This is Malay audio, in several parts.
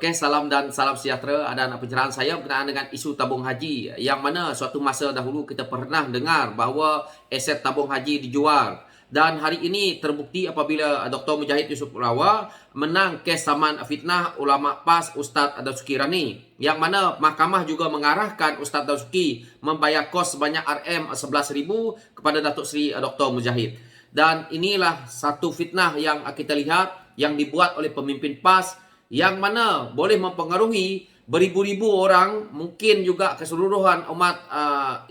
Okey, salam dan salam sejahtera. Ada pencerahan saya berkenaan dengan isu tabung haji, yang mana suatu masa dahulu kita pernah dengar bahawa aset tabung haji dijual. Dan hari ini terbukti apabila Dr. Mujahid Yusof Lawa menang kes saman fitnah ulama PAS Ustaz Dasuki Rani, yang mana mahkamah juga mengarahkan Ustaz Dasuki membayar kos sebanyak RM11,000 kepada Datuk Seri Dr. Mujahid. Dan inilah satu fitnah yang kita lihat yang dibuat oleh pemimpin PAS, yang mana boleh mempengaruhi beribu-ribu orang, mungkin juga keseluruhan umat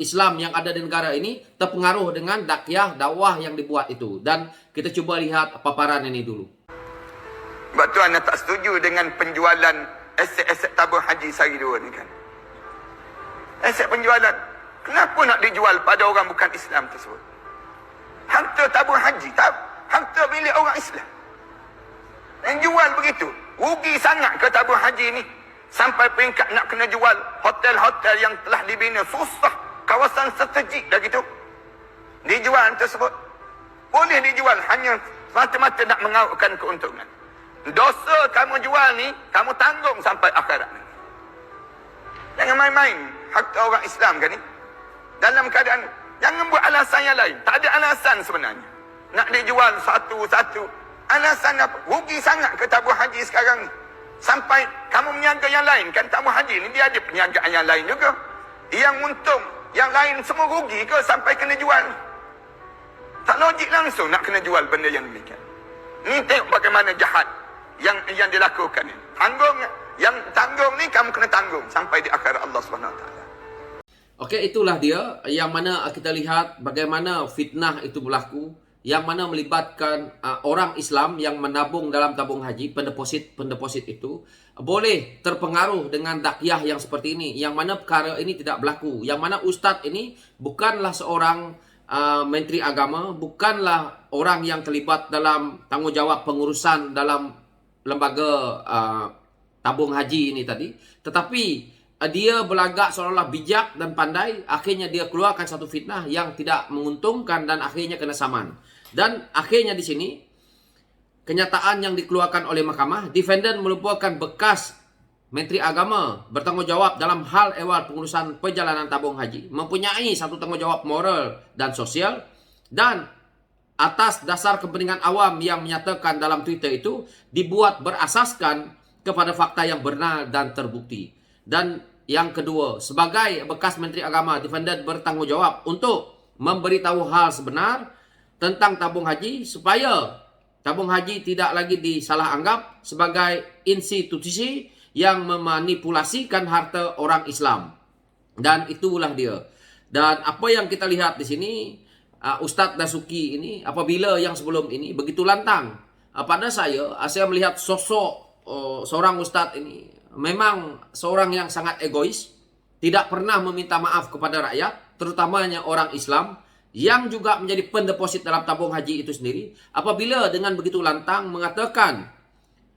Islam yang ada di negara ini terpengaruh dengan dakwah dakwah yang dibuat itu. Dan kita cuba lihat paparan ini dulu. Sebab tu anda tak setuju dengan penjualan aset-aset tabung haji sehari dua ni kan. Aset penjualan, kenapa nak dijual pada orang bukan Islam tersebut? Harta tabung haji, harta milik orang Islam. Yang jual begitu, rugi sangat ke tabung haji ni. Sampai peringkat nak kena jual hotel-hotel yang telah dibina susah, kawasan strategik dah gitu. Dijual tersebut. Boleh dijual hanya mata-mata nak mengautkan keuntungan. Dosa kamu jual ni, kamu tanggung sampai akhirat ni. Jangan main-main harta orang Islam kan ni. Dalam keadaan, jangan buat alasan yang lain. Tak ada alasan sebenarnya. Nak dijual satu-satu. Alasan apa? Rugi sangat ke tabung haji sekarang ni. Sampai kamu meniaga yang lain. Kan tabung haji ni dia ada perniagaan yang lain juga. Yang untung, yang lain semua rugi ke sampai kena jual. Tak logik langsung nak kena jual benda yang demikian. Ni tengok bagaimana jahat yang dilakukan ni. Tanggung, yang tanggung ni kamu kena tanggung sampai di akhirat Allah SWT. Okey, itulah dia yang mana kita lihat bagaimana fitnah itu berlaku, yang mana melibatkan orang Islam yang menabung dalam tabung haji, pendeposit itu boleh terpengaruh dengan dakwah yang seperti ini, yang mana perkara ini tidak berlaku, yang mana ustaz ini bukanlah seorang menteri agama, bukanlah orang yang terlibat dalam tanggungjawab pengurusan dalam lembaga tabung haji ini tadi, tetapi dia berlagak seolah-olah bijak dan pandai. Akhirnya dia keluarkan satu fitnah yang tidak menguntungkan dan akhirnya kena saman. Dan akhirnya di sini kenyataan yang dikeluarkan oleh mahkamah, defendant merupakan bekas menteri agama bertanggungjawab dalam hal ehwal pengurusan perjalanan tabung haji, mempunyai satu tanggungjawab moral dan sosial, dan atas dasar kepentingan awam yang menyatakan dalam Twitter itu dibuat berasaskan kepada fakta yang benar dan terbukti. Dan yang kedua, sebagai bekas menteri agama, defendant bertanggungjawab untuk memberitahu hal sebenar tentang tabung haji supaya tabung haji tidak lagi disalah anggap sebagai institusi yang memanipulasikan harta orang Islam. Dan itulah dia. Dan apa yang kita lihat di sini, Ustaz Dasuki ini apabila yang sebelum ini begitu lantang, pada saya melihat sosok seorang ustaz ini memang seorang yang sangat egois, tidak pernah meminta maaf kepada rakyat, terutamanya orang Islam yang juga menjadi pendeposit dalam tabung haji itu sendiri. Apabila dengan begitu lantang mengatakan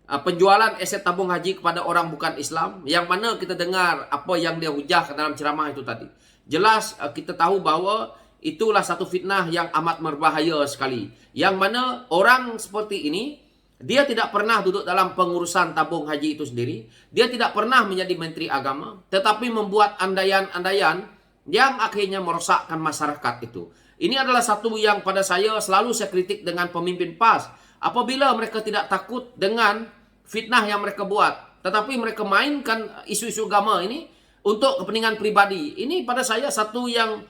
penjualan aset tabung haji kepada orang bukan Islam, yang mana kita dengar apa yang dia hujahkan dalam ceramah itu tadi. Jelas kita tahu bahawa itulah satu fitnah yang amat berbahaya sekali. Yang mana orang seperti ini, dia tidak pernah duduk dalam pengurusan tabung haji itu sendiri. Dia tidak pernah menjadi menteri agama, tetapi membuat andaian-andaian yang akhirnya merosakkan masyarakat itu. Ini adalah satu yang pada saya selalu saya kritik dengan pemimpin PAS. Apabila mereka tidak takut dengan fitnah yang mereka buat, tetapi mereka mainkan isu-isu agama ini untuk kepentingan pribadi. Ini pada saya satu yang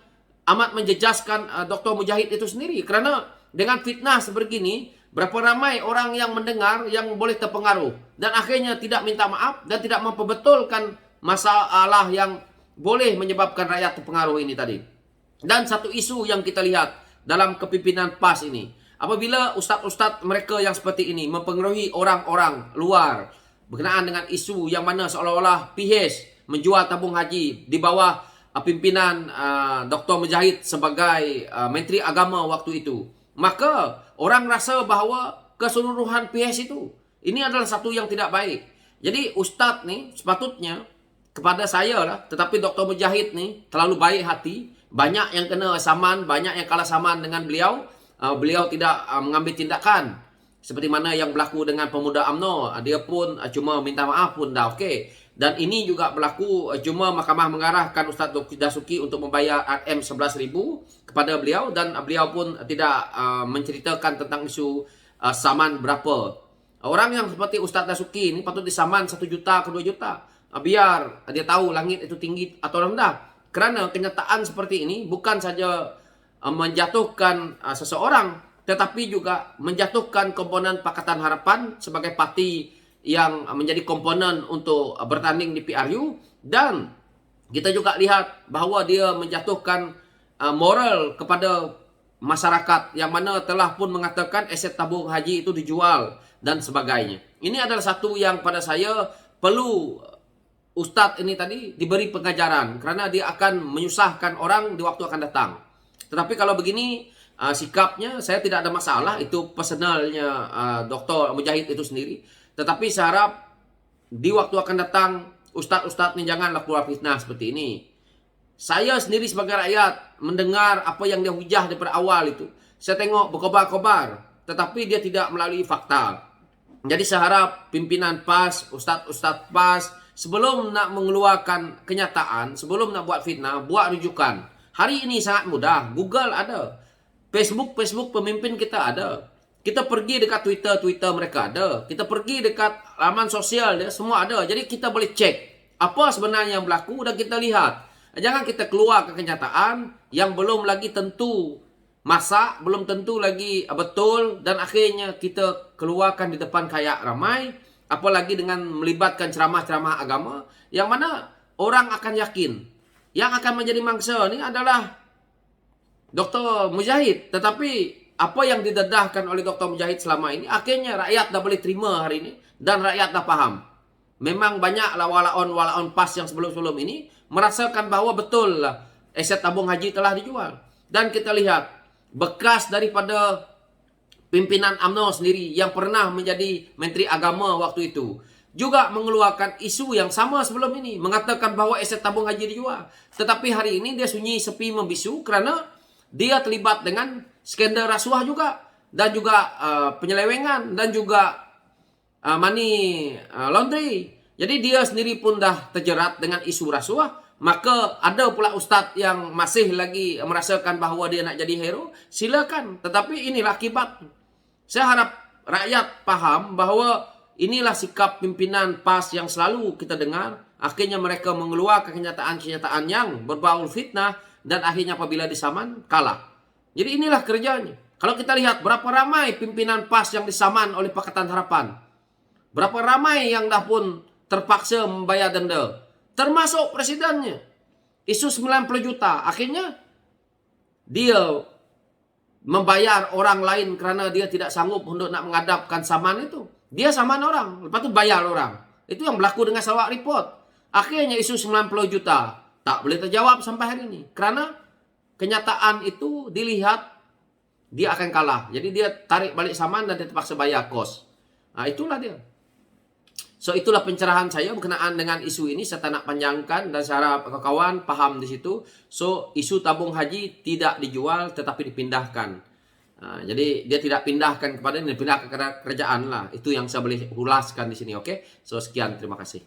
amat menjejaskan Dr. Mujahid itu sendiri. Kerana dengan fitnah sebegini, berapa ramai orang yang mendengar yang boleh terpengaruh dan akhirnya tidak minta maaf dan tidak memperbetulkan masalah yang boleh menyebabkan rakyat terpengaruh ini tadi. Dan satu isu yang kita lihat dalam kepimpinan PAS ini, apabila ustaz-ustaz mereka yang seperti ini mempengaruhi orang-orang luar berkenaan dengan isu yang mana seolah-olah PH menjual tabung haji di bawah pimpinan Dr. Mujahid sebagai menteri agama waktu itu, maka orang rasa bahawa keseluruhan PH itu ini adalah satu yang tidak baik. Jadi ustaz ni sepatutnya kepada saya lah, tetapi Dr. Mujahid ni terlalu baik hati, banyak yang kena saman, banyak yang kalah saman dengan beliau. Beliau tidak mengambil tindakan. Seperti mana yang berlaku dengan pemuda UMNO, dia pun cuma minta maaf pun dah okey. Dan ini juga berlaku, cuma mahkamah mengarahkan Ustaz Dasuki untuk membayar RM 11,000 kepada beliau, dan beliau pun tidak menceritakan tentang isu saman berapa. Orang yang seperti Ustaz Dasuki ini patut disaman 1 juta ke 2 juta. Biar dia tahu langit itu tinggi atau rendah. Kerana kenyataan seperti ini bukan saja menjatuhkan seseorang, tetapi juga menjatuhkan komponen Pakatan Harapan sebagai parti yang menjadi komponen untuk bertanding di PRU. Dan kita juga lihat bahawa dia menjatuhkan moral kepada masyarakat yang mana telah pun mengatakan aset tabung haji itu dijual dan sebagainya. Ini adalah satu yang pada saya perlu Ustadz ini tadi diberi pengajaran, kerana dia akan menyusahkan orang di waktu akan datang. Tetapi kalau begini sikapnya, saya tidak ada masalah, itu personalnya Dr. Mujahid itu sendiri. Tetapi saya harap di waktu akan datang ustaz-ustaz ni janganlah keluar fitnah seperti ini. Saya sendiri sebagai rakyat mendengar apa yang dia hujah daripada awal itu, saya tengok berkobar-kobar, tetapi dia tidak melalui fakta. Jadi saya harap pimpinan PAS, ustaz-ustaz PAS, sebelum nak mengeluarkan kenyataan, sebelum nak buat fitnah, buat rujukan. Hari ini sangat mudah, Google ada, Facebook pemimpin kita ada. Kita pergi dekat Twitter mereka ada. Kita pergi dekat laman sosial dia, semua ada. Jadi kita boleh cek apa sebenarnya yang berlaku dan kita lihat. Jangan kita keluar ke kenyataan yang belum lagi tentu masak, belum tentu lagi betul, dan akhirnya kita keluarkan di depan kayak ramai, apalagi dengan melibatkan ceramah-ceramah agama yang mana orang akan yakin yang akan menjadi mangsa ni adalah Dr. Mujahid. Tetapi apa yang didedahkan oleh Dr. Mujahid selama ini, akhirnya rakyat dah boleh terima hari ini dan rakyat dah faham. Memang banyaklah walaon PAS yang sebelum-sebelum ini merasakan bahawa betul lah aset tabung haji telah dijual. Dan kita lihat bekas daripada pimpinan UMNO sendiri yang pernah menjadi Menteri Agama waktu itu juga mengeluarkan isu yang sama sebelum ini, mengatakan bahawa aset tabung haji dijual. Tetapi hari ini dia sunyi sepi membisu kerana dia terlibat dengan skandal rasuah juga, dan juga penyelewengan, dan juga money laundry. Jadi dia sendiri pun dah terjerat dengan isu rasuah. Maka ada pula ustaz yang masih lagi merasakan bahawa dia nak jadi hero, silakan. Tetapi inilah akibat. Saya harap rakyat faham bahawa inilah sikap pimpinan PAS yang selalu kita dengar. Akhirnya mereka mengeluarkan kenyataan-kenyataan yang berbau fitnah, dan akhirnya apabila disaman, kalah. Jadi inilah kerjanya. Kalau kita lihat berapa ramai pimpinan PAS yang disaman oleh Pakatan Harapan. Berapa ramai yang dah pun terpaksa membayar denda. Termasuk presidennya. Isu 90 juta. Akhirnya dia membayar orang lain kerana dia tidak sanggup untuk nak menghadapkan saman itu. Dia saman orang, lepas tu bayar orang. Itu yang berlaku dengan Sarawak Report. Akhirnya isu 90 juta tak boleh terjawab sampai hari ini. Kerana kenyataan itu dilihat dia akan kalah. Jadi dia tarik balik saman dan dia terpaksa bayar kos. Itulah dia. So itulah pencerahan saya berkenaan dengan isu ini. Saya tak nak panjangkan dan saya harap kawan-kawan faham di situ. So isu tabung haji tidak dijual tetapi dipindahkan. Jadi dia tidak pindahkan kepada ini, dipindahkan ke kerajaan lah. Itu yang saya boleh ulaskan di sini. Oke. So sekian, terima kasih.